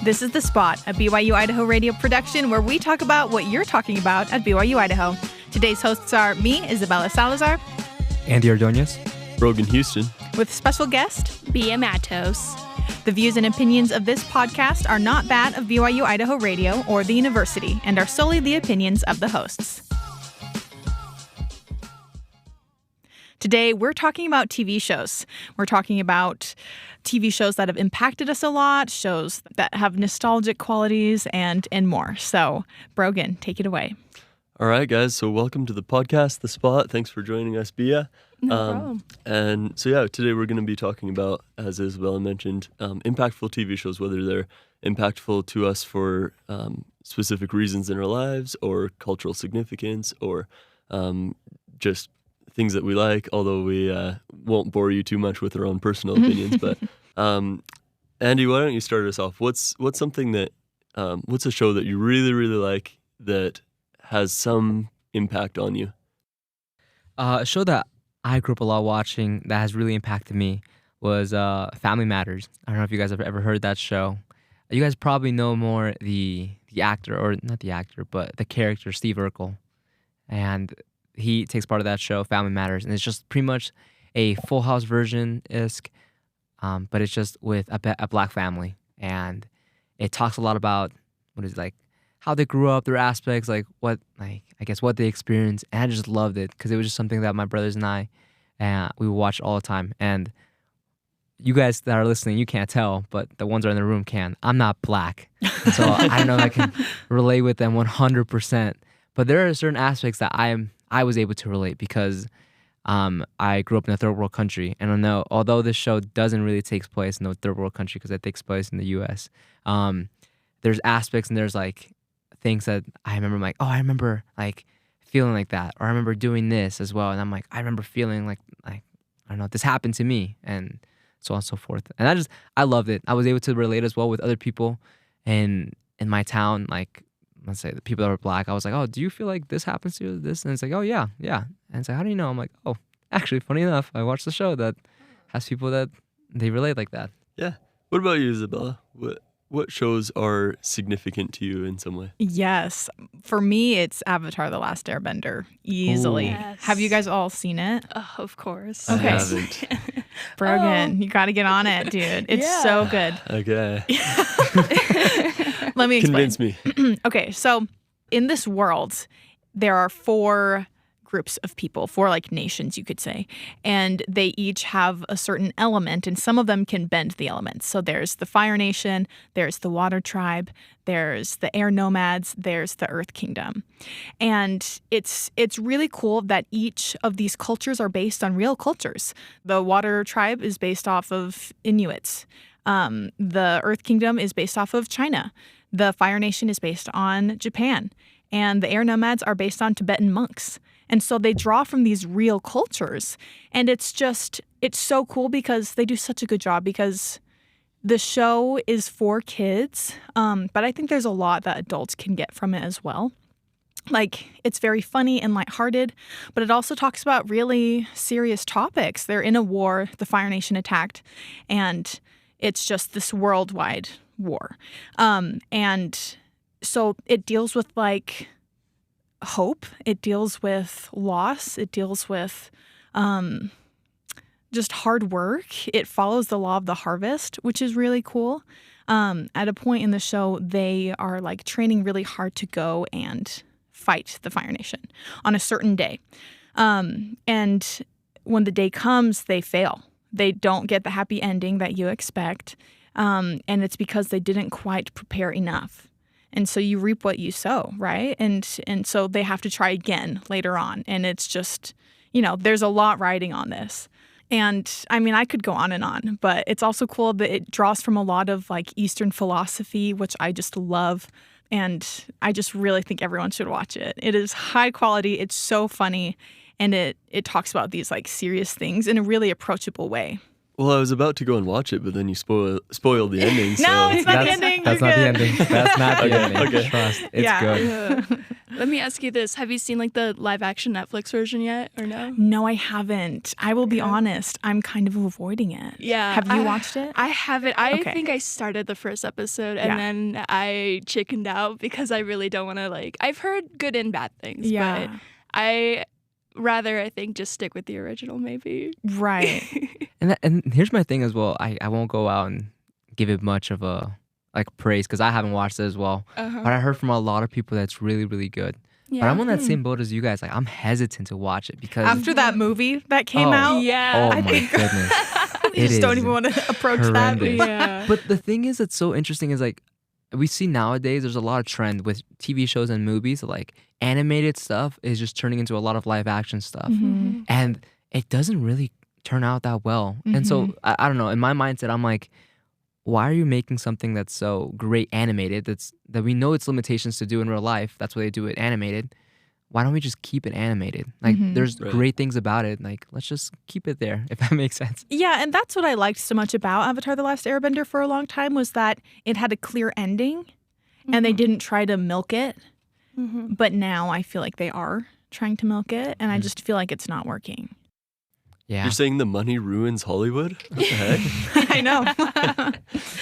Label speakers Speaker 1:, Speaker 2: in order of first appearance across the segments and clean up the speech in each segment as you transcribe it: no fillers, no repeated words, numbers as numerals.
Speaker 1: This is The Spot, a BYU-Idaho radio production where we talk about what you're talking about at BYU-Idaho. Today's hosts are me, Isabella Salazar,
Speaker 2: Andy Ordonez,
Speaker 3: Brogan Houston,
Speaker 1: with special guest,
Speaker 4: Bia Matos.
Speaker 1: The views and opinions of this podcast are not that of BYU-Idaho Radio or the university and are solely the opinions of the hosts. Today, we're talking about TV shows. We're talking about TV shows that have impacted us a lot, shows that have nostalgic qualities, and more. So, Brogan, take it away.
Speaker 3: All right, guys. So welcome to the podcast, The Spot. Thanks for joining us, Bia.
Speaker 4: No problem.
Speaker 3: And so, today we're going to be talking about, as Isabella mentioned, impactful TV shows, whether they're impactful to us for specific reasons in our lives or cultural significance or just things that we like, although we won't bore you too much with our own personal opinions. But Andy, why don't you start us off? What's something that, what's a show that you really, really like that has some impact on you?
Speaker 2: A show that I grew up a lot watching that has really impacted me was Family Matters. I don't know if you guys have ever heard that show. You guys probably know more the actor, or not the actor, but the character, Steve Urkel. And he takes part of that show, Family Matters, and it's just pretty much a Full House version-esque, but it's just with a black family. And it talks a lot about how they grew up, their aspects, what they experienced. And I just loved it because it was just something that my brothers and I, we would watch all the time. And you guys that are listening, you can't tell, but the ones that are in the room can. I'm not black, so I don't know if I can relate with them 100%. But there are certain aspects that I was able to relate because I grew up in a third world country. And I know, although this show doesn't really take place in a third world country because it takes place in the U.S., there's aspects and there's things that I remember. I remember feeling like that, or I remember doing this as well. And I'm I remember feeling I don't know, this happened to me, and so on and so forth. And I loved it. I was able to relate as well with other people in my town, let's say the people that were black. I was oh, do you feel like this happens to you, this? And it's oh, yeah. And it's how do you know? I'm oh, actually, funny enough, I watched a show that has people that they relate like that.
Speaker 3: Yeah. What about you, Isabella? What shows are significant to you in some way?
Speaker 1: Yes. For me, it's Avatar: The Last Airbender. Easily.
Speaker 4: Yes.
Speaker 1: Have you guys all seen it?
Speaker 4: Oh, of course.
Speaker 1: Okay.
Speaker 3: I haven't.
Speaker 1: Brogan, you got to get on it, dude. It's so good.
Speaker 3: Okay.
Speaker 1: Let me explain.
Speaker 3: Convince me.
Speaker 1: Okay, so in this world, there are 4 groups of people, 4 nations, you could say, and they each have a certain element, and some of them can bend the elements. So there's the Fire Nation, there's the Water Tribe, there's the Air Nomads, there's the Earth Kingdom. And it's really cool that each of these cultures are based on real cultures. The Water Tribe is based off of Inuits. The Earth Kingdom is based off of China. The Fire Nation is based on Japan. And the Air Nomads are based on Tibetan monks. And so they draw from these real cultures. And it's so cool because they do such a good job, because the show is for kids. But I think there's a lot that adults can get from it as well. It's very funny and lighthearted, but it also talks about really serious topics. They're in a war, the Fire Nation attacked, and it's just this worldwide war. And so it deals with hope. It deals with loss. It deals with just hard work. It follows the law of the harvest, which is really cool. At a point in the show, they are training really hard to go and fight the Fire Nation on a certain day. And when the day comes, they fail. They don't get the happy ending that you expect. And it's because they didn't quite prepare enough. And so you reap what you sow, right? And so they have to try again later on. And it's just, there's a lot riding on this. And I could go on, but it's also cool that it draws from a lot of Eastern philosophy, which I just love. And I just really think everyone should watch it. It is high quality. It's so funny. And it talks about these serious things in a really approachable way.
Speaker 3: Well, I was about to go and watch it, but then you spoiled the ending.
Speaker 1: No,
Speaker 3: So.
Speaker 1: it's not the ending.
Speaker 2: That's
Speaker 1: You're
Speaker 2: not the
Speaker 1: good.
Speaker 2: ending. That's not the
Speaker 3: Okay,
Speaker 2: ending.
Speaker 3: okay.
Speaker 2: Trust. It's
Speaker 1: Yeah.
Speaker 2: good.
Speaker 4: Let me ask you this. Have you seen like the live action Netflix version yet or no?
Speaker 1: No, I haven't. I will be
Speaker 4: Yeah.
Speaker 1: honest. I'm kind of avoiding it.
Speaker 4: Yeah.
Speaker 1: Have you watched it?
Speaker 4: I haven't. I
Speaker 1: Okay.
Speaker 4: think I started the first episode and
Speaker 1: Yeah.
Speaker 4: then I chickened out because I really don't want to like. I've heard good and bad things,
Speaker 1: Yeah.
Speaker 4: but I think just stick with the original maybe.
Speaker 1: Right.
Speaker 2: And here's my thing as well. I won't go out and give it much of a like praise because I haven't watched it as well.
Speaker 4: Uh-huh.
Speaker 2: But I heard from a lot of people that's really, really good.
Speaker 4: Yeah.
Speaker 2: But I'm on that same boat as you guys. Like I'm hesitant to watch it because
Speaker 1: After that movie that came
Speaker 2: Oh.
Speaker 1: out,
Speaker 4: Yeah.
Speaker 2: oh my goodness.
Speaker 1: you just
Speaker 2: It
Speaker 1: don't
Speaker 2: is
Speaker 1: even want to approach
Speaker 2: horrendous.
Speaker 1: that.
Speaker 4: Yeah.
Speaker 2: But the thing is that's so interesting is like we see nowadays there's a lot of trend with TV shows and movies like animated stuff is just turning into a lot of live action stuff.
Speaker 1: Mhm.
Speaker 2: And it doesn't really turn out that well. And so I don't know, in my mindset I'm like why are you making something that's so great animated that we know its limitations to do in real life? That's why they do it animated. Why don't we just keep it animated? Like there's
Speaker 3: Right.
Speaker 2: great things about it. Like let's just keep it there if that makes sense.
Speaker 1: Yeah, and that's what I liked so much about Avatar: The Last Airbender for a long time was that it had a clear ending and they didn't try to milk it.
Speaker 4: Mm-hmm.
Speaker 1: But now I feel like they are trying to milk it and I just feel like it's not working.
Speaker 2: Yeah.
Speaker 3: You're saying the money ruins Hollywood? What the heck?
Speaker 1: I know.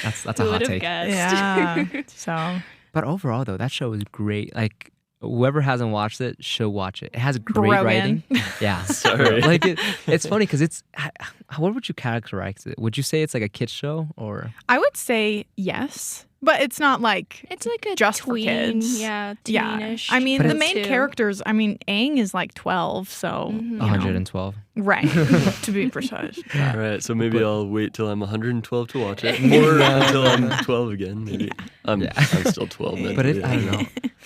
Speaker 2: That's a
Speaker 4: Who
Speaker 2: hot
Speaker 4: would have
Speaker 2: take.
Speaker 4: guessed?
Speaker 1: yeah. So
Speaker 2: But overall though, that show is great. Like whoever hasn't watched it should watch it. It has great
Speaker 1: Brogan.
Speaker 2: writing. Yeah.
Speaker 3: Sorry.
Speaker 2: Like it's funny because it's what would you characterize it? Would you say it's like a kid's show or
Speaker 1: I would say yes, but it's not like
Speaker 4: It's like a
Speaker 1: Just for
Speaker 4: tween,
Speaker 1: kids.
Speaker 4: yeah,
Speaker 1: yeah.
Speaker 4: teenish.
Speaker 1: I mean,
Speaker 2: But
Speaker 1: the
Speaker 2: it's-
Speaker 1: main
Speaker 4: too.
Speaker 1: characters. I mean, Aang is like 12, so
Speaker 4: Mhm.
Speaker 1: you know.
Speaker 2: 112?
Speaker 1: right to be precise.
Speaker 3: All right, so maybe
Speaker 2: But-
Speaker 3: I'll wait till I'm 112 to watch it, or until I'm 12 again. Maybe I'm still 12. Mentally,
Speaker 2: But I don't know.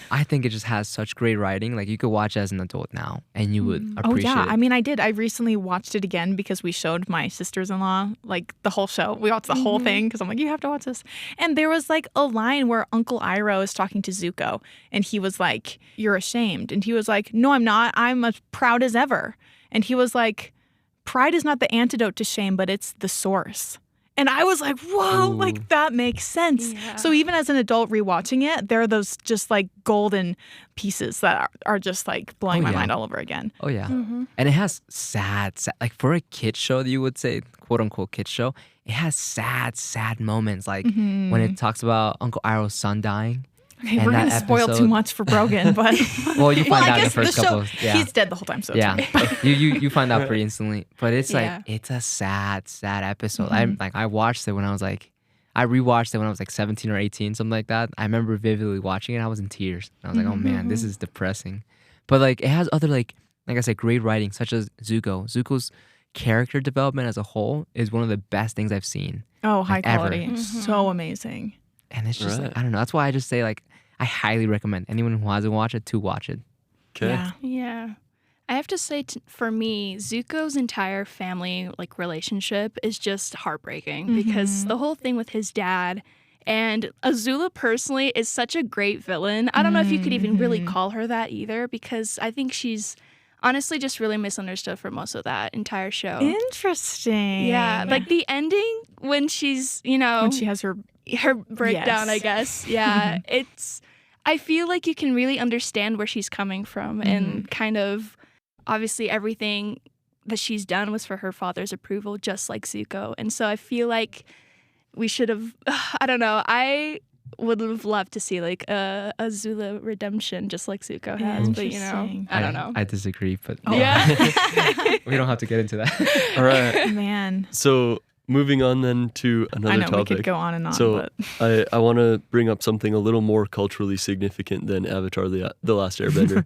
Speaker 2: I think it just has such great writing. Like you could watch it as an adult now and you would
Speaker 1: Oh
Speaker 2: appreciate
Speaker 1: yeah,
Speaker 2: it.
Speaker 1: I mean, I did. I recently watched it again because we showed my sisters-in-law like the whole show. We watched the whole thing because I'm like, you have to watch this. And there was like a line where Uncle Iroh is talking to Zuko, and he was like, "You're ashamed," and he was like, "No, I'm not. I'm as proud as ever." And he was like, "Pride is not the antidote to shame, but it's the source." And I was like, whoa,
Speaker 2: Ooh.
Speaker 1: like that makes sense.
Speaker 4: Yeah.
Speaker 1: So even as an adult rewatching it, there are those just like golden pieces that are just like blowing
Speaker 2: Oh,
Speaker 1: my
Speaker 2: yeah.
Speaker 1: mind all over again.
Speaker 2: Oh yeah.
Speaker 4: Mm-hmm.
Speaker 2: And it has sad, like for a kid show that you would say, quote unquote kid show, it has sad moments. Like when it talks about Uncle Iroh's son dying.
Speaker 1: Okay,
Speaker 2: And
Speaker 1: we're
Speaker 2: that
Speaker 1: gonna spoil too
Speaker 2: episode-
Speaker 1: much for Brogan, but
Speaker 2: Well, you find
Speaker 1: I
Speaker 2: out in the
Speaker 1: guess
Speaker 2: first
Speaker 1: the
Speaker 2: couple.
Speaker 1: show,
Speaker 2: Yeah.
Speaker 1: he's dead the whole time. So it's
Speaker 2: Yeah,
Speaker 1: okay.
Speaker 2: you find out pretty instantly, but it's
Speaker 4: Yeah.
Speaker 2: like it's a sad episode. I watched it when I was like, I rewatched it when I was like 17 or 18, something like that. I remember vividly watching it. I was in tears. I was like, oh man, this is depressing. But like it has other like I said, great writing such as Zuko. Zuko's character development as a whole is one of the best things I've seen,
Speaker 1: Oh, high
Speaker 2: like, ever.
Speaker 1: quality, so amazing.
Speaker 2: and it's just
Speaker 3: Right.
Speaker 2: like I don't know. That's why I just say like I highly recommend anyone who hasn't watched it to watch it.
Speaker 3: Okay.
Speaker 1: Yeah.
Speaker 4: Yeah. I have to say, for me, Zuko's entire family like relationship is just heartbreaking because the whole thing with his dad and Azula personally is such a great villain. I don't know if you could even really call her that either because I think she's honestly just really misunderstood for most of that entire show.
Speaker 1: Interesting.
Speaker 4: Yeah, like the ending when she's,
Speaker 1: when she has her.
Speaker 4: her breakdown,
Speaker 1: Yes.
Speaker 4: I guess. Yeah, it's. I feel like you can really understand where she's coming from and kind of obviously everything that she's done was for her father's approval, just like Zuko. And so I feel like we should have. I don't know. I would have loved to see like a Azula redemption, just like Zuko has. But you know,
Speaker 1: Interesting.
Speaker 4: I don't know.
Speaker 2: I disagree, but
Speaker 4: Yeah.
Speaker 2: we don't have to get into that.
Speaker 3: All right.
Speaker 1: Man,
Speaker 3: So moving on then to another
Speaker 1: I know
Speaker 3: topic.
Speaker 1: we could go on and on,
Speaker 3: So
Speaker 1: but
Speaker 3: I want to bring up something a little more culturally significant than Avatar: The Last Airbender.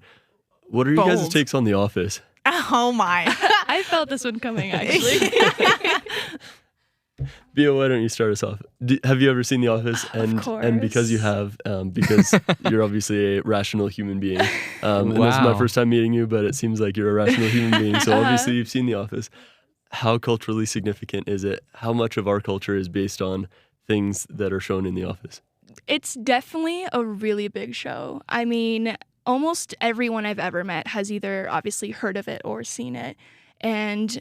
Speaker 3: What are you guys'
Speaker 1: Bold.
Speaker 3: takes on The Office?
Speaker 1: oh my.
Speaker 4: I felt this one coming actually.
Speaker 3: Bio, why don't you start us off? Have you ever seen The Office? And because you have, because you're obviously a rational human being. And this is my
Speaker 2: Wow.
Speaker 3: first time meeting you, but it seems like you're a rational human being. So obviously you've seen The Office. How culturally significant is it? How much of our culture is based on things that are shown in The Office?
Speaker 4: It's definitely a really big show. I mean, almost everyone I've ever met has either obviously heard of it or seen it. And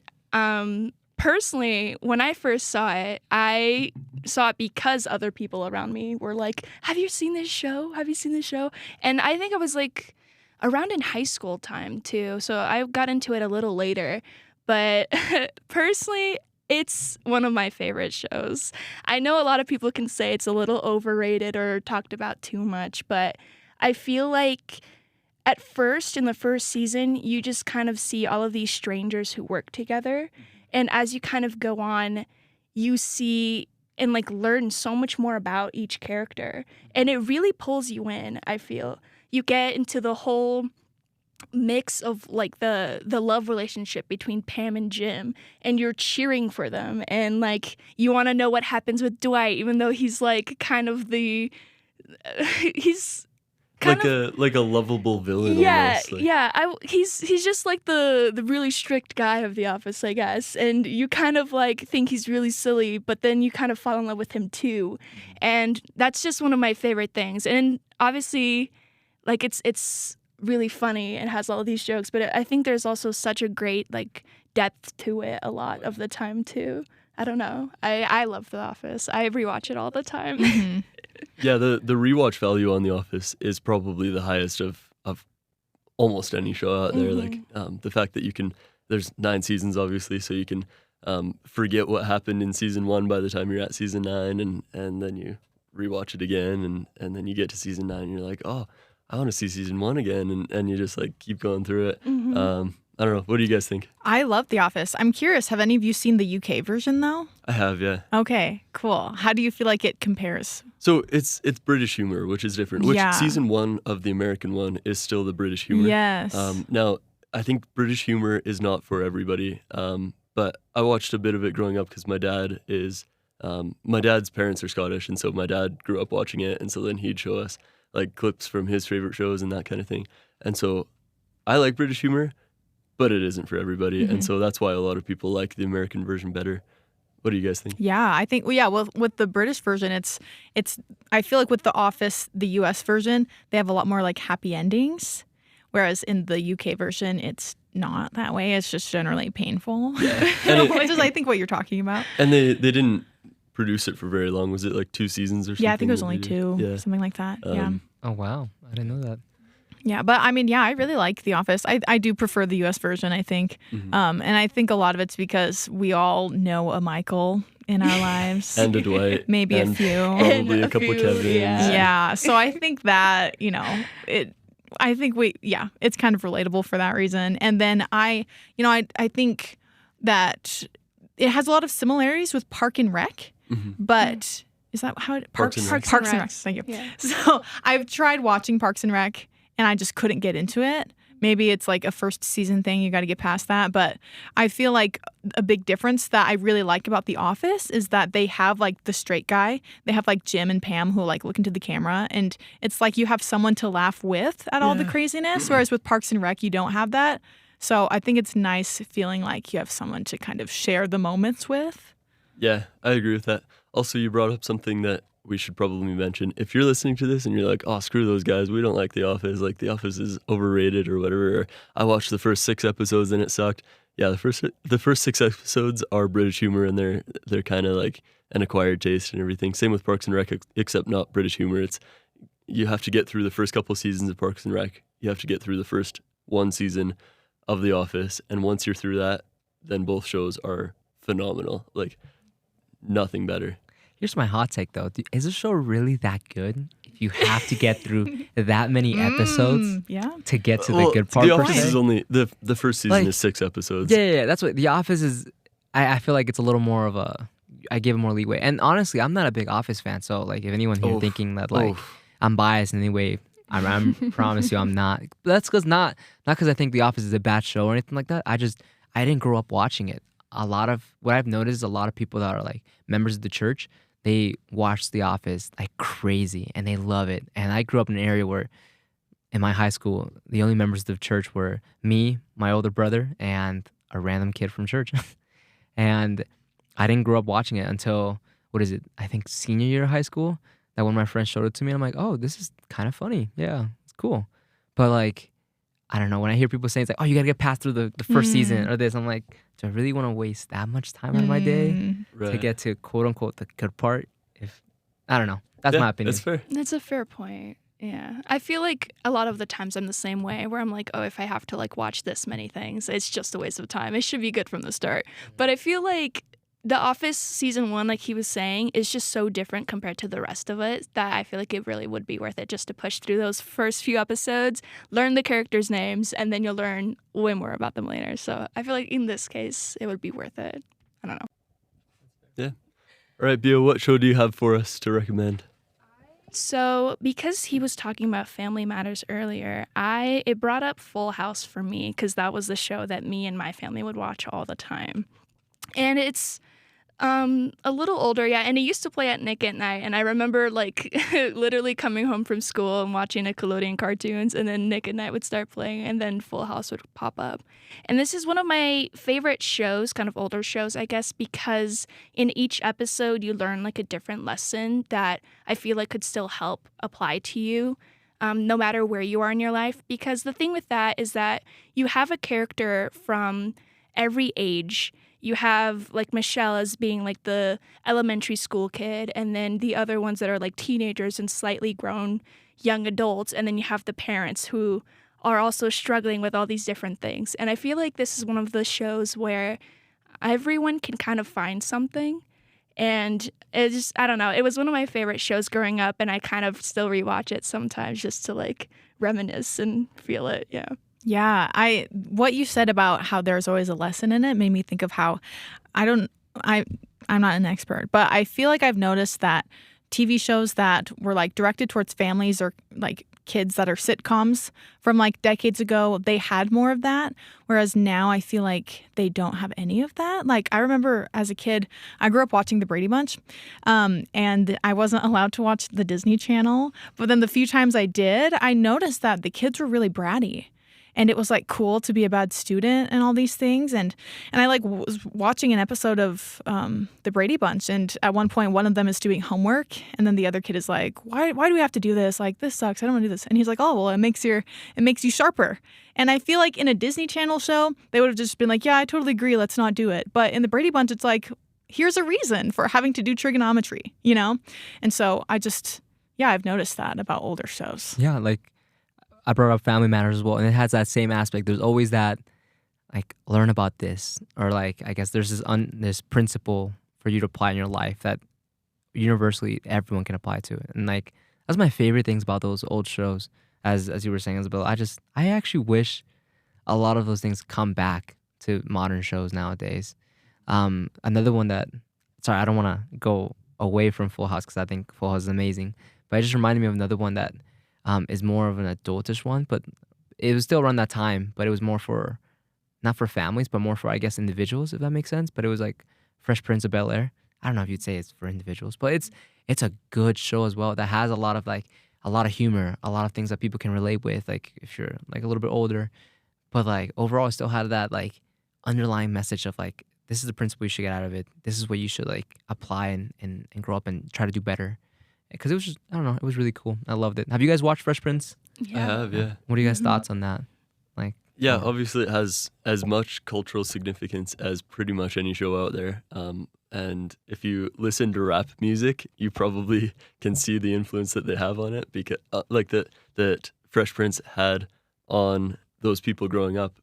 Speaker 4: personally, when I first saw it because other people around me were like, have you seen this show? Have you seen this show? And I think I was like around in high school time too. So I got into it a little later. But personally, it's one of my favorite shows. I know a lot of people can say it's a little overrated or talked about too much, but I feel like at first, in the first season, you just kind of see all of these strangers who work together. And as you kind of go on, you see and like learn so much more about each character. And it really pulls you in, I feel. You get into the whole mix of like the love relationship between Pam and Jim, and you're cheering for them. And like you want to know what happens with Dwight, even though he's like kind of he's
Speaker 3: like a lovable villain. Almost,
Speaker 4: he's just like the really strict guy of The Office, I guess, and you kind of like think he's really silly, but then you kind of fall in love with him too, and that's just one of my favorite things. And obviously, like it's really funny and has all of these jokes, but I think there's also such a great like depth to it a lot of the time too. I don't know. I love The Office. I rewatch it all the time.
Speaker 1: Mm-hmm.
Speaker 3: Yeah, the rewatch value on The Office is probably the highest of almost any show out there.
Speaker 4: Mm-hmm.
Speaker 3: Like the fact that there's 9 seasons obviously, so you can forget what happened in season 1 by the time you're at season 9, and then you rewatch it again, and then you get to season 9 and you're like, oh, I want to see season 1 again, and you just like keep going through it.
Speaker 4: Mm-hmm.
Speaker 3: I don't know. What do you guys think?
Speaker 1: I love The Office. I'm curious, have any of you seen the UK version though?
Speaker 3: I have, yeah.
Speaker 1: Okay, cool. How do you feel like it compares?
Speaker 3: So it's British humor, which is different. Which
Speaker 1: Yeah.
Speaker 3: season 1 of the American one is still the British humor.
Speaker 1: Yes.
Speaker 3: Now, I think British humor is not for everybody. But I watched a bit of it growing up because my dad's parents are Scottish, and so my dad grew up watching it, and so then he'd show us like clips from his favorite shows and that kind of thing. And so I like British humor, but it isn't for everybody.
Speaker 1: Mm-hmm.
Speaker 3: And so that's why a lot of people like the American version better. What do you guys think?
Speaker 1: Yeah, I think well, with the British version, it's I feel like with The Office, the US version, they have a lot more like happy endings, whereas in the UK version, it's not that way. It's just generally painful.
Speaker 3: Yeah.
Speaker 1: Which is I think what you're talking about.
Speaker 3: And they didn't produce it for very long. Was it like 2 seasons or something?
Speaker 1: Yeah, I think it was
Speaker 3: that
Speaker 1: only
Speaker 3: they
Speaker 1: 2,
Speaker 3: did? Yeah.
Speaker 1: something like that. Yeah.
Speaker 2: Oh wow, I didn't know that.
Speaker 1: Yeah, but I mean, yeah, I really like The Office. I do prefer the US version, I think.
Speaker 3: Mhm.
Speaker 1: And I think a lot of it's because we all know a Michael in our lives.
Speaker 3: And a Dwight.
Speaker 1: Maybe a
Speaker 3: and
Speaker 1: few.
Speaker 3: Probably
Speaker 4: And
Speaker 3: a
Speaker 4: a
Speaker 3: couple
Speaker 4: few,
Speaker 3: Kevins.
Speaker 1: Yeah. So I think that, it's kind of relatable for that reason. And then I think that it has a lot of similarities with Park and Rec,
Speaker 3: Mhm.
Speaker 1: but is that how it
Speaker 3: Parks and Rec.
Speaker 1: Parks and Rec. Thank you.
Speaker 4: Yeah.
Speaker 1: So I've tried watching Parks and Rec and I just couldn't get into it. Maybe it's like a first season thing. You got to get past that. But I feel like a big difference that I really like about The Office is that they have like the straight guy. They have like Jim and Pam who like look into the camera. And it's like you have someone to laugh with at all the craziness. Whereas with Parks and Rec, you don't have that. So I think it's nice feeling like you have someone to kind of share the moments with.
Speaker 3: Yeah, I agree with that. Also, you brought up something that we should probably mention. If you're listening to this and you're like, oh, screw those guys, we don't like The Office, like The Office is overrated or whatever, or I watched the first 6 episodes and it sucked. Yeah, the first 6 episodes are British humor, and they're kind of like an acquired taste and everything. Same with Parks and Rec, except not British humor. It's you have to get through the first couple seasons of Parks and Rec. You have to get through the first 1 season of The Office, and once you're through that, then both shows are phenomenal. Like nothing better.
Speaker 2: Here's my hot take though. Is the show really that good? If you have to get through that many episodes
Speaker 1: Yeah.
Speaker 2: to get to the good part.
Speaker 3: The
Speaker 2: per
Speaker 3: Office
Speaker 2: se?
Speaker 3: is only the first season
Speaker 2: Like-
Speaker 3: is 6 episodes.
Speaker 2: Yeah. That's what The Office is. I feel like it's a little more of a. I give it more leeway. And honestly, I'm not a big Office fan. So like, if anyone here
Speaker 3: Oof.
Speaker 2: thinking that like
Speaker 3: Oof.
Speaker 2: I'm biased in any way, I promise you I'm not. But that's because not because I think The Office is a bad show or anything like that. I didn't grow up watching it. A lot of what I've noticed is a lot of people that are like members of the church, they watch The Office like crazy and they love it. And I grew up in an area where in my high school, the only members of the church were me, my older brother, and a random kid from church. And I didn't grow up watching it until, I think senior year of high school, that when my friends showed it to me, I'm like, oh, this is kind of funny. Yeah, it's cool. But like, I don't know, when I hear people saying it's like, oh, you gotta get past through the first season or this, I'm like, do I really want to waste that much time out of my day to get to quote unquote the good part? If I don't know, that's my opinion.
Speaker 3: That's fair.
Speaker 4: That's a fair point. Yeah. I feel like a lot of the times I'm the same way where I'm like, oh, if I have to like watch this many things, it's just a waste of time. It should be good from the start. But I feel like The Office season 1, like he was saying, is just so different compared to the rest of it that I feel like it really would be worth it just to push through those first few episodes, learn the characters' names, and then you'll learn way more about them later. So I feel like in this case, it would be worth it. I don't know.
Speaker 3: Yeah. All right, Bio, what show do you have for us to recommend?
Speaker 4: So because he was talking about Family Matters earlier, it brought up Full House for me because that was the show that me and my family would watch all the time. And it's a little older, yeah, and it used to play at Nick at Night, and I remember like literally coming home from school and watching Nickelodeon cartoons, and then Nick at Night would start playing, and then Full House would pop up. And this is one of my favorite shows, kind of older shows, I guess, because in each episode you learn like a different lesson that I feel like could still help apply to you. No matter where you are in your life, because the thing with that is that you have a character from every age. You have like Michelle as being like the elementary school kid, and then the other ones that are like teenagers and slightly grown young adults, and then you have the parents who are also struggling with all these different things. And I feel like this is one of the shows where everyone can kind of find something. And it's just, I don't know, it was one of my favorite shows growing up, and I kind of still rewatch it sometimes just to like reminisce and feel it. Yeah.
Speaker 1: Yeah, what you said about how there's always a lesson in it made me think of how I'm not an expert, but I feel like I've noticed that TV shows that were like directed towards families or like kids that are sitcoms from like decades ago, they had more of that, whereas now I feel like they don't have any of that. Like I remember as a kid, I grew up watching the Brady Bunch, and I wasn't allowed to watch the Disney Channel, but then the few times I did, I noticed that the kids were really bratty. And it was like cool to be a bad student and all these things. And I like was watching an episode of the Brady Bunch. And at one point, one of them is doing homework. And then the other kid is like, why do we have to do this? Like, this sucks. I don't want to do this. And he's like, oh, well, it makes you sharper. And I feel like in a Disney Channel show, they would have just been like, yeah, I totally agree. Let's not do it. But in the Brady Bunch, it's like, here's a reason for having to do trigonometry, you know? And so I've noticed that about older shows.
Speaker 2: Yeah, like I brought up Family Matters as well, and it has that same aspect. There's always that, like, learn about this, or like, I guess there's this principle for you to apply in your life that universally everyone can apply to. And like, that's my favorite things about those old shows. As you were saying, Isabel, I actually wish a lot of those things come back to modern shows nowadays. Another one I don't want to go away from Full House because I think Full House is amazing, but it just reminded me of another one that is more of an adultish one, but it was still around that time, but it was more for, not for families, but more for, I guess, individuals, if that makes sense. But it was like Fresh Prince of Bel-Air. I don't know if you'd say it's for individuals, but it's a good show as well that has a lot of humor, a lot of things that people can relate with, like if you're like a little bit older. But like overall, it still had that like underlying message of like, this is the principle you should get out of it. This is what you should like apply and grow up and try to do better. Because it was just, I don't know, it was really cool. I loved it. Have you guys watched Fresh Prince?
Speaker 3: I have, yeah.
Speaker 2: What are you guys' thoughts on that? Like,
Speaker 3: yeah, obviously it has as much cultural significance as pretty much any show out there. And if you listen to rap music, you probably can see the influence that they have on it, because that Fresh Prince had on those people growing up.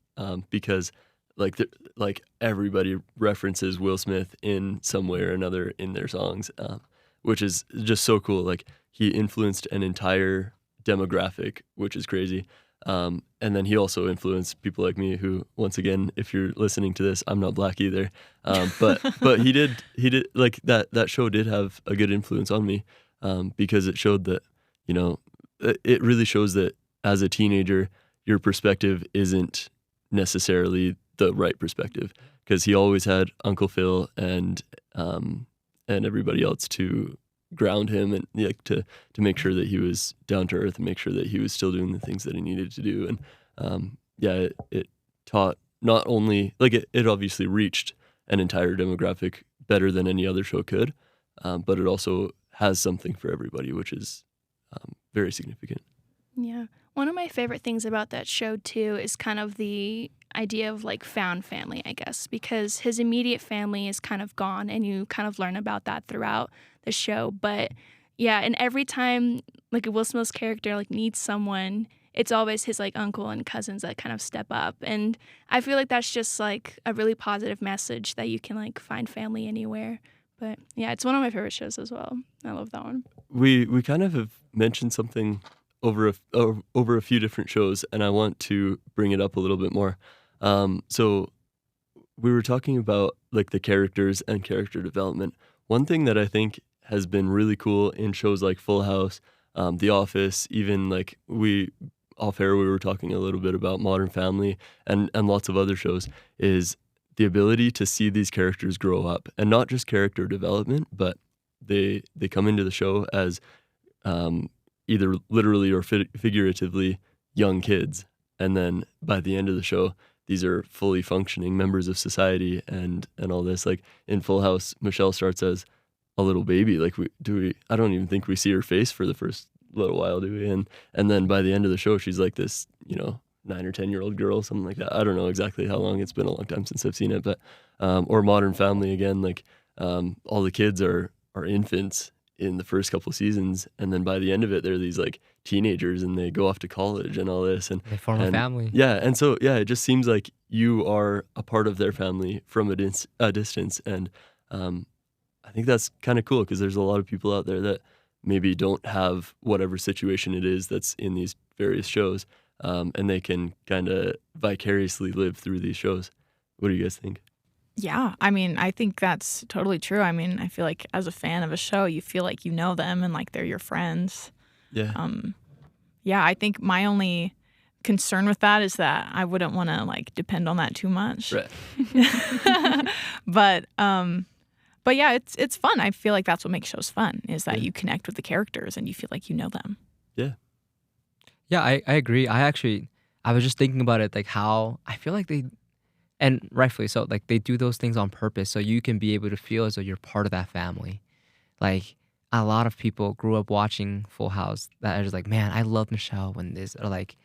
Speaker 3: Because like everybody references Will Smith in some way or another in their songs. Which is just so cool. Like, he influenced an entire demographic, which is crazy. And then he also influenced people like me who, once again, if you're listening to this, I'm not black either. But he did like that show did have a good influence on me, because it showed that, you know, it really shows that as a teenager, your perspective isn't necessarily the right perspective, because he always had Uncle Phil and everybody else to ground him and to make sure that he was down to earth and make sure that he was still doing the things that he needed to do. And it taught not only, like, it obviously reached an entire demographic better than any other show could, but it also has something for everybody, which is very significant.
Speaker 4: Yeah. One of my favorite things about that show, too, is kind of the idea of like found family, I guess, because his immediate family is kind of gone and you kind of learn about that throughout the show. But yeah, and every time like Will Smith's character like needs someone, it's always his like uncle and cousins that kind of step up. And I feel like that's just like a really positive message that you can like find family anywhere. But yeah, it's one of my favorite shows as well. I love that one.
Speaker 3: We kind of have mentioned something over a few different shows, and I want to bring it up a little bit more. So we were talking about like the characters and character development. One thing that I think has been really cool in shows like Full House, The Office, even like off air we were talking a little bit about Modern Family and lots of other shows, is the ability to see these characters grow up, and not just character development, but they come into the show as either literally or figuratively young kids, and then by the end of the show, these are fully functioning members of society and all this. Like in Full House, Michelle starts as a little baby. Like I don't even think we see her face for the first little while, do we? And then by the end of the show, she's like this, 9 or 10-year-old girl, something like that. I don't know exactly how long. It's been a long time since I've seen it, but or Modern Family again. Like all the kids are infants in the first couple seasons, and then by the end of it, they're these like teenagers, and they go off to college and all this, and
Speaker 2: They form a family.
Speaker 3: Yeah, and so it just seems like you are a part of their family from a distance, and I think that's kind of cool because there's a lot of people out there that maybe don't have whatever situation it is that's in these various shows, and they can kind of vicariously live through these shows. What do you guys think?
Speaker 1: Yeah, I mean, I think that's totally true. I mean, I feel like as a fan of a show, you feel like you know them and like they're your friends.
Speaker 3: Yeah.
Speaker 1: Yeah, I think my only concern with that is that I wouldn't want to like depend on that too much.
Speaker 3: Right.
Speaker 1: But yeah, it's fun. I feel like that's what makes shows fun is that
Speaker 3: Yeah.
Speaker 1: you connect with the characters and you feel like you know them.
Speaker 3: Yeah.
Speaker 2: Yeah, I agree. I was just thinking about it, like how I feel like they, and rightfully so, like they do those things on purpose so you can be able to feel as though you're part of that family. Like a lot of people grew up watching Full House that are just like, man, I love Michelle when this, or like,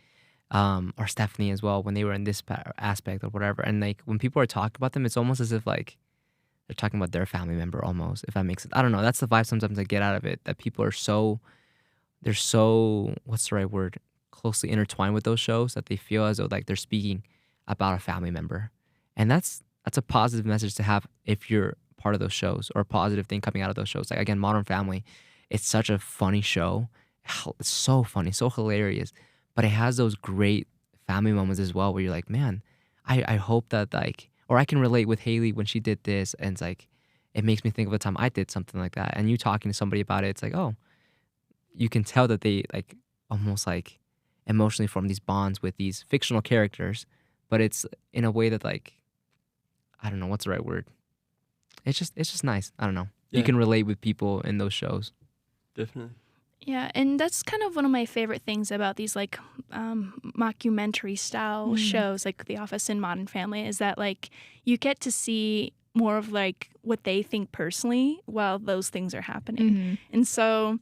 Speaker 2: or Stephanie as well when they were in this aspect or whatever. And like when people are talking about them, it's almost as if like they're talking about their family member almost, if that makes sense. I don't know. That's the vibe sometimes I get out of it, that people are they're so, what's the right word, closely intertwined with those shows that they feel as though like they're speaking about a family member. And that's a positive message to have if you're part of those shows, or a positive thing coming out of those shows. Like again, Modern Family, it's such a funny show. It's so funny, so hilarious, but it has those great family moments as well where you're like, man, I hope that like, or I can relate with Haley when she did this, and it's like, it makes me think of a time I did something like that. And you talking to somebody about it, it's like, oh, you can tell that they like almost like emotionally form these bonds with these fictional characters, but it's in a way that like, I don't know what's the right word. It's just nice. I don't know.
Speaker 3: Yeah.
Speaker 2: You can relate with people in those shows.
Speaker 3: Definitely.
Speaker 4: Yeah, and that's kind of one of my favorite things about these like mockumentary style shows like The Office and Modern Family is that like you get to see more of like what they think personally while those things are happening. And so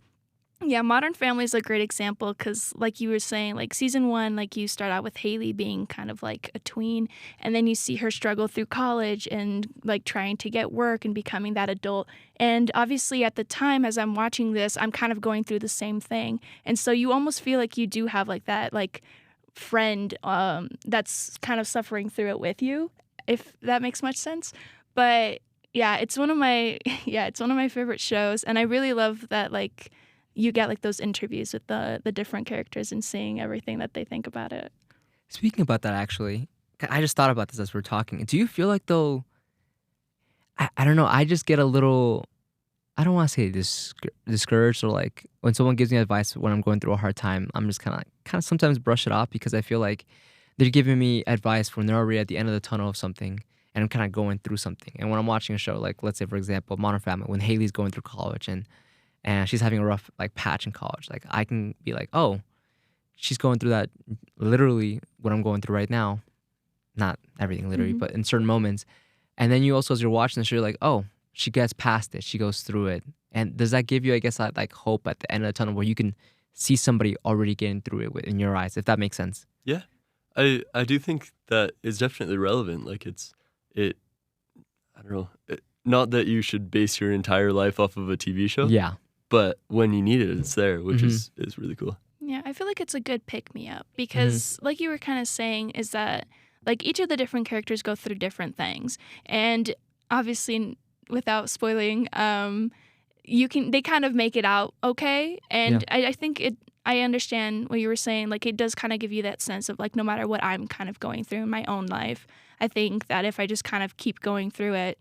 Speaker 4: yeah, Modern Family is a great example because like you were saying, like season 1, like you start out with Haley being kind of like a tween, and then you see her struggle through college and like trying to get work and becoming that adult. And obviously at the time as I'm watching this, I'm kind of going through the same thing. And so you almost feel like you do have like that like friend that's kind of suffering through it with you, if that makes much sense. But yeah, it's one of my favorite shows, and I really love that like you get like those interviews with the different characters and seeing everything that they think about it.
Speaker 2: Speaking about that, actually, I just thought about this as we're talking. Do you feel like though, I don't know, I just get a little, I don't want to say discouraged, or like when someone gives me advice when I'm going through a hard time, I'm just kind of sometimes brush it off because I feel like they're giving me advice when they're already at the end of the tunnel of something and I'm kind of going through something. And when I'm watching a show, like let's say for example, Modern Family, when Haley's going through college and she's having a rough like patch in college, like I can be like, oh, she's going through that, literally what I'm going through right now. Not everything literally, but in certain moments. And then you also, as you're watching the show, you're like, oh, she gets past it, she goes through it. And does that give you, I guess, like hope at the end of the tunnel where you can see somebody already getting through it in your eyes, if that makes sense.
Speaker 3: Yeah, I do think that is definitely relevant. Like I don't know, not that you should base your entire life off of a TV show.
Speaker 2: Yeah.
Speaker 3: But when you need it, it's there, which is really cool.
Speaker 4: Yeah, I feel like it's a good pick-me-up because, like you were kind of saying, is that like each of the different characters go through different things, and obviously, without spoiling, they kind of make it out okay, and I think I understand what you were saying. Like, it does kind of give you that sense of like, no matter what I'm kind of going through in my own life, I think that if I just kind of keep going through it,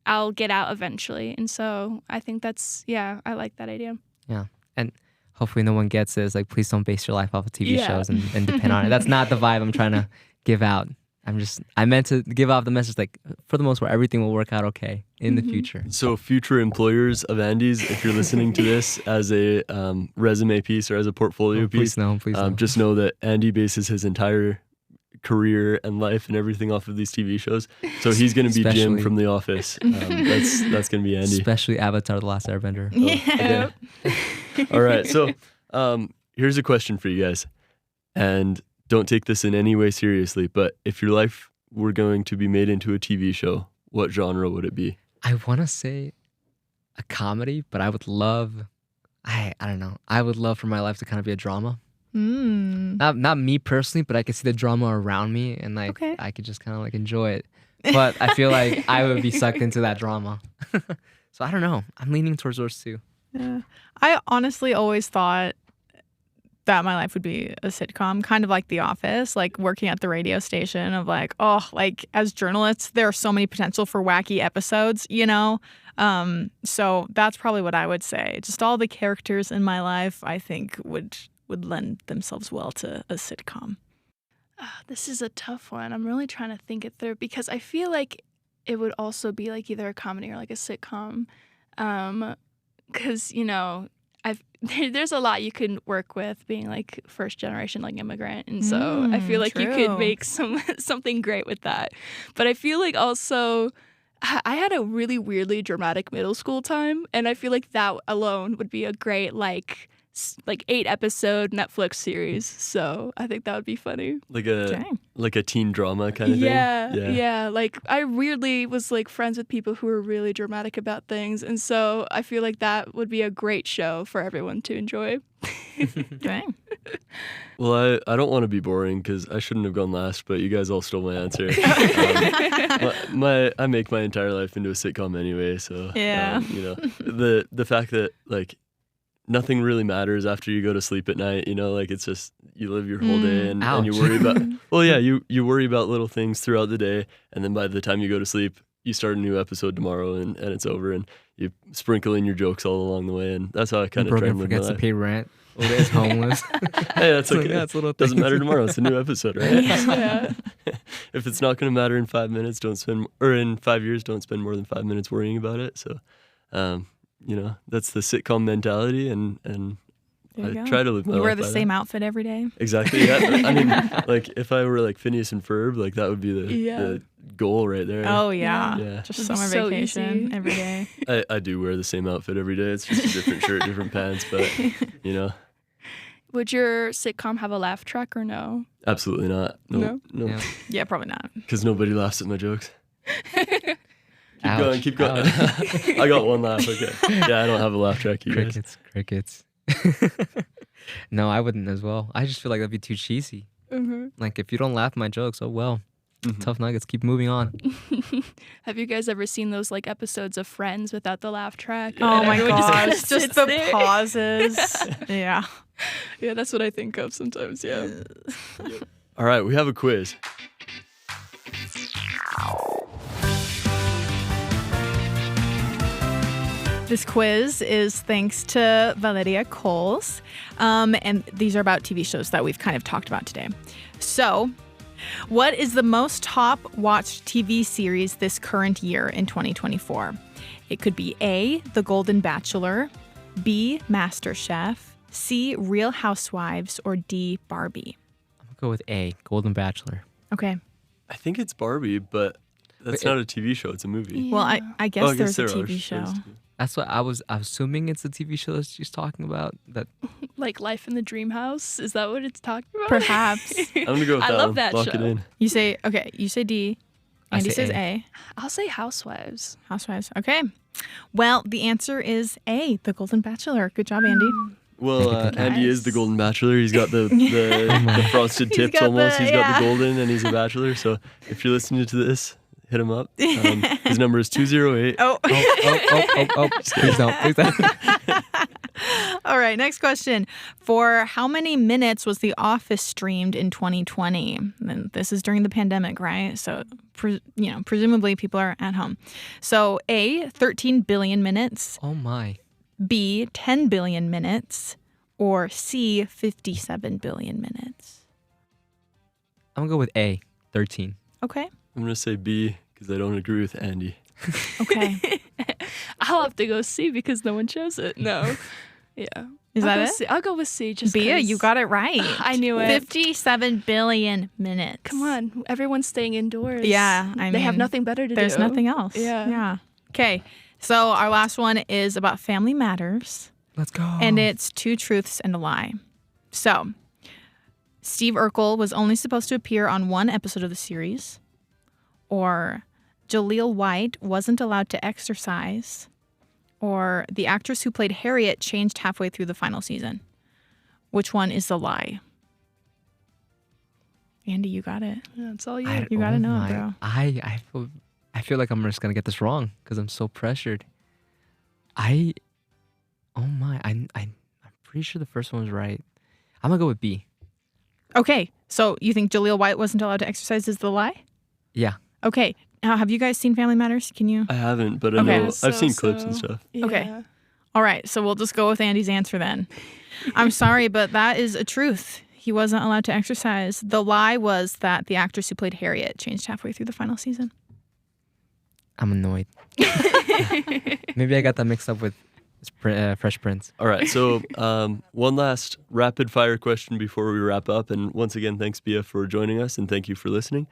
Speaker 4: I'll get out eventually. And so I think I like that idea.
Speaker 2: Yeah. And hopefully no one gets this. Like, please don't base your life off of TV
Speaker 4: Yeah.
Speaker 2: shows and depend on it. That's not the vibe I'm trying to give out. I meant to give out the message, like, for the most part, everything will work out okay in the future.
Speaker 3: So future employers of Andy's, if you're listening to this as a resume piece or as a portfolio piece,
Speaker 2: Please no.
Speaker 3: just know that Andy bases his entire career and life and everything off of these TV shows. So he's going to be Jim from The Office. That's going to be Andy.
Speaker 2: Especially Avatar: The Last Airbender.
Speaker 1: Yeah.
Speaker 3: All right. So here's a question for you guys. And don't take this in any way seriously, but if your life were going to be made into a TV show, what genre would it be?
Speaker 2: I want to say a comedy, but I would love, I don't know, I would love for my life to kind of be a drama. Not me personally, but I could see the drama around me and like I could just kind of like enjoy it. But I feel like I would be sucked into that drama. So I don't know. I'm leaning towards those two.
Speaker 1: Yeah. I honestly always thought that my life would be a sitcom, kind of like The Office, like working at the radio station of like, like as journalists, there are so many potential for wacky episodes, you know? So that's probably what I would say. Just all the characters in my life, I think would lend themselves well to a sitcom.
Speaker 4: This is a tough one. I'm really trying to think it through because I feel like it would also be like either a comedy or like a sitcom. Because, you know, there's a lot you can work with being like first generation like immigrant, and so I feel like you could make something great with that. But I feel like also I had a really weirdly dramatic middle school time, and I feel like that alone would be a great like 8-episode Netflix series. So I think that would be funny.
Speaker 3: Like a teen drama kind of thing?
Speaker 4: Yeah. Like I weirdly was like friends with people who were really dramatic about things. And so I feel like that would be a great show for everyone to enjoy.
Speaker 1: Dang.
Speaker 3: Well, I don't want to be boring because I shouldn't have gone last, but you guys all stole my answer. I make my entire life into a sitcom anyway. So, you know, the fact that like, nothing really matters after you go to sleep at night, you know, like it's just you live your whole day and you worry about you worry about little things throughout the day, and then by the time you go to sleep you start a new episode tomorrow and it's over, and you sprinkle in your jokes all along the way, and that's how I kind of try and live my life.
Speaker 2: Forgets to pay rent. Is homeless.
Speaker 3: Hey, that's okay.
Speaker 2: That's little
Speaker 3: doesn't matter tomorrow. It's a new episode, right?
Speaker 4: Yeah.
Speaker 3: If it's not going to matter in 5 minutes, in 5 years, don't spend more than 5 minutes worrying about it. So, you know, that's the sitcom mentality, and I try to live my life.
Speaker 1: You wear the
Speaker 3: by
Speaker 1: same
Speaker 3: that.
Speaker 1: outfit every day.
Speaker 3: Exactly. Yeah. I mean, like if I were like Phineas and Ferb, like that would be the goal right there.
Speaker 1: Oh yeah.
Speaker 3: Yeah.
Speaker 1: Just
Speaker 4: It'd be
Speaker 1: summer
Speaker 4: so
Speaker 1: vacation
Speaker 4: easy.
Speaker 1: every day.
Speaker 3: I do wear the same outfit every day. It's just a different shirt, different pants, but you know.
Speaker 4: Would your sitcom have a laugh track or no?
Speaker 3: Absolutely not. No.
Speaker 1: Yeah, probably not.
Speaker 3: Because nobody laughs at my jokes.
Speaker 2: Ouch.
Speaker 3: Keep going. I got one laugh. Okay. Yeah, I don't have a laugh track. You guys.
Speaker 2: Crickets. No, I wouldn't as well. I just feel like that'd be too cheesy.
Speaker 4: Mm-hmm.
Speaker 2: Like if you don't laugh at my jokes, oh well. Tough nuggets. Keep moving on.
Speaker 4: Have you guys ever seen those like episodes of Friends without the laugh track?
Speaker 1: Oh
Speaker 4: And
Speaker 1: my
Speaker 4: everyone
Speaker 1: gosh,
Speaker 4: kinda
Speaker 1: just
Speaker 4: sits
Speaker 1: the
Speaker 4: there?
Speaker 1: pauses. Yeah.
Speaker 4: Yeah, that's what I think of sometimes. Yeah.
Speaker 3: All right, we have a quiz.
Speaker 1: This quiz is thanks to Valeria Coles, and these are about TV shows that we've kind of talked about today. So, what is the most top watched TV series this current year in 2024? It could be A, The Golden Bachelor, B, MasterChef, C, Real Housewives, or D, Barbie.
Speaker 2: I'm gonna go with A, Golden Bachelor.
Speaker 1: Okay.
Speaker 3: I think it's Barbie, but that's not a TV show. It's a movie.
Speaker 1: Well, I guess there's a
Speaker 3: there are
Speaker 1: TV show.
Speaker 3: shows too.
Speaker 2: That's what I was assuming it's a TV show that she's talking about. That
Speaker 4: Like Life in the Dream House? Is that what it's talking about?
Speaker 1: Perhaps.
Speaker 3: I'm gonna go with
Speaker 4: I
Speaker 3: that.
Speaker 4: love
Speaker 3: one.
Speaker 4: that
Speaker 3: Lock
Speaker 4: show.
Speaker 3: it in.
Speaker 1: You say D.
Speaker 2: I
Speaker 1: Andy
Speaker 2: say
Speaker 1: says
Speaker 2: A.
Speaker 1: A.
Speaker 4: I'll say Housewives.
Speaker 1: Housewives. Okay. Well, the answer is A, The Golden Bachelor. Good job, Andy.
Speaker 3: Well,
Speaker 2: Thank you.
Speaker 3: Andy is the
Speaker 4: Nice.
Speaker 3: Golden Bachelor. He's got the frosted
Speaker 1: He's
Speaker 3: tips
Speaker 1: got
Speaker 3: almost.
Speaker 1: the-
Speaker 3: He's got
Speaker 1: yeah.
Speaker 3: the golden, and he's a bachelor. So if you're listening to this, hit him up. His number is 208.
Speaker 1: Oh.
Speaker 2: Please don't. Please don't.
Speaker 1: All right, next question. For how many minutes was The Office streamed in 2020? And this is during the pandemic, right? So, presumably people are at home. So, A, 13 billion minutes,
Speaker 2: Oh my.
Speaker 1: B, 10 billion minutes, or C, 57 billion minutes.
Speaker 2: I'm gonna go with A, 13.
Speaker 1: Okay.
Speaker 3: I'm gonna say B because I don't agree with Andy.
Speaker 1: Okay.
Speaker 4: I'll have to go C because no one chose it. No. Yeah.
Speaker 1: Is
Speaker 4: I'll
Speaker 1: that
Speaker 4: go
Speaker 1: it?
Speaker 4: C. I'll go with C. Just
Speaker 1: Bea,
Speaker 4: 'cause-
Speaker 1: you got it right.
Speaker 4: I knew it.
Speaker 1: 57 billion minutes.
Speaker 4: Come on, everyone's staying indoors.
Speaker 1: Yeah, I
Speaker 4: they have
Speaker 1: mean,
Speaker 4: nothing better to
Speaker 1: There's
Speaker 4: do.
Speaker 1: nothing else.
Speaker 4: Yeah.
Speaker 1: Yeah. Okay. So our last one is about Family Matters,
Speaker 2: Let's go.
Speaker 1: and it's two truths and a lie. So Steve Urkel was only supposed to appear on one episode of the series, or Jaleel White wasn't allowed to exercise, or the actress who played Harriet changed halfway through the final season. Which one is the lie? Andy, you got it.
Speaker 4: Yeah, it's all you.
Speaker 1: You gotta know, bro.
Speaker 2: I feel like I'm just gonna get this wrong because I'm so pressured. I'm pretty sure the first one was right. I'm gonna go with B.
Speaker 1: Okay, so you think Jaleel White wasn't allowed to exercise is the lie?
Speaker 2: Yeah.
Speaker 1: Okay, now have you guys seen Family Matters? Can you?
Speaker 3: I haven't, but I
Speaker 1: Okay.
Speaker 3: know I've seen clips and stuff.
Speaker 4: Yeah.
Speaker 1: Okay. All right, so we'll just go with Andy's answer then. I'm sorry, but that is a truth. He wasn't allowed to exercise. The lie was that the actress who played Harriet changed halfway through the final season.
Speaker 2: I'm annoyed. Maybe I got that mixed up with Fresh Prince.
Speaker 3: All right, so one last rapid fire question before we wrap up. And once again, thanks, Bea, for joining us, and thank you for listening.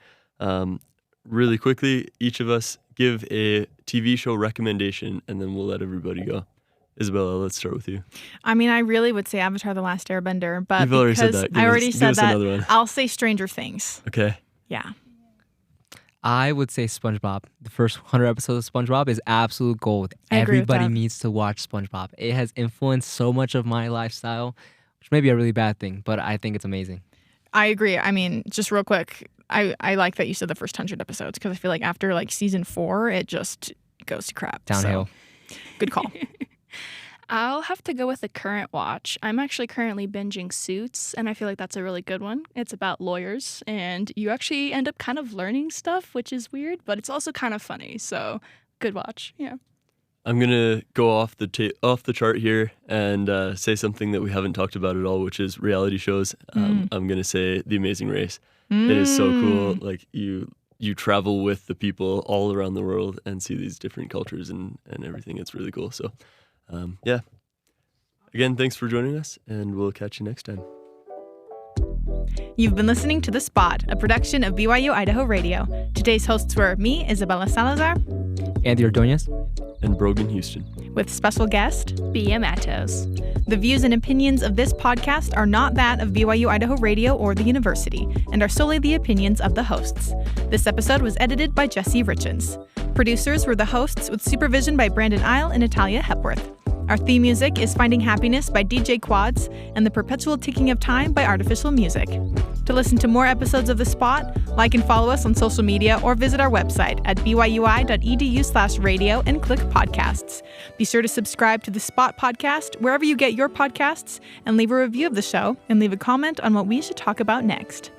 Speaker 3: Really quickly, each of us give a TV show recommendation, and then we'll let everybody go. Isabella, let's start with you.
Speaker 1: I mean, I really would say Avatar: The Last Airbender, but
Speaker 3: You've already said
Speaker 1: because
Speaker 3: that.
Speaker 1: I already
Speaker 3: Give
Speaker 1: said
Speaker 3: us
Speaker 1: that,
Speaker 3: another one.
Speaker 1: I'll say Stranger Things.
Speaker 3: Okay.
Speaker 1: Yeah.
Speaker 2: I would say SpongeBob. The first 100 episodes of SpongeBob is absolute gold.
Speaker 1: I agree with
Speaker 2: Everybody
Speaker 1: that.
Speaker 2: needs to watch SpongeBob. It has influenced so much of my lifestyle, which may be a really bad thing, but I think it's amazing.
Speaker 1: I agree. I mean, just real quick, I like that you said the first 100 episodes because I feel like after like season 4, it just goes to crap. So,
Speaker 2: Downhill.
Speaker 1: good call.
Speaker 4: I'll have to go with the current watch. I'm actually currently binging Suits, and I feel like that's a really good one. It's about lawyers, and you actually end up kind of learning stuff, which is weird, but it's also kind of funny. So, good watch. Yeah.
Speaker 3: I'm gonna go off the chart here and say something that we haven't talked about at all, which is reality shows. I'm gonna say The Amazing Race. It is so cool. Like you travel with the people all around the world and see these different cultures and everything. It's really cool. So, yeah. Again, thanks for joining us, and we'll catch you next time.
Speaker 1: You've been listening to The Spot, a production of BYU-Idaho Radio. Today's hosts were me, Isabella Salazar,
Speaker 2: Andy Ordonez.
Speaker 3: And Brogan Houston.
Speaker 1: with special guest.
Speaker 4: Bea Matos.
Speaker 1: The views and opinions of this podcast are not that of BYU-Idaho Radio or the university, and are solely the opinions of the hosts. This episode was edited by Jesse Richens. Producers were the hosts, with supervision by Brandon Isle and Natalia Hepworth. Our theme music is Finding Happiness by DJ Quads and The Perpetual Ticking of Time by Artificial Music. To listen to more episodes of The Spot, like and follow us on social media or visit our website at byui.edu/radio and click podcasts. Be sure to subscribe to The Spot podcast wherever you get your podcasts and leave a review of the show and leave a comment on what we should talk about next.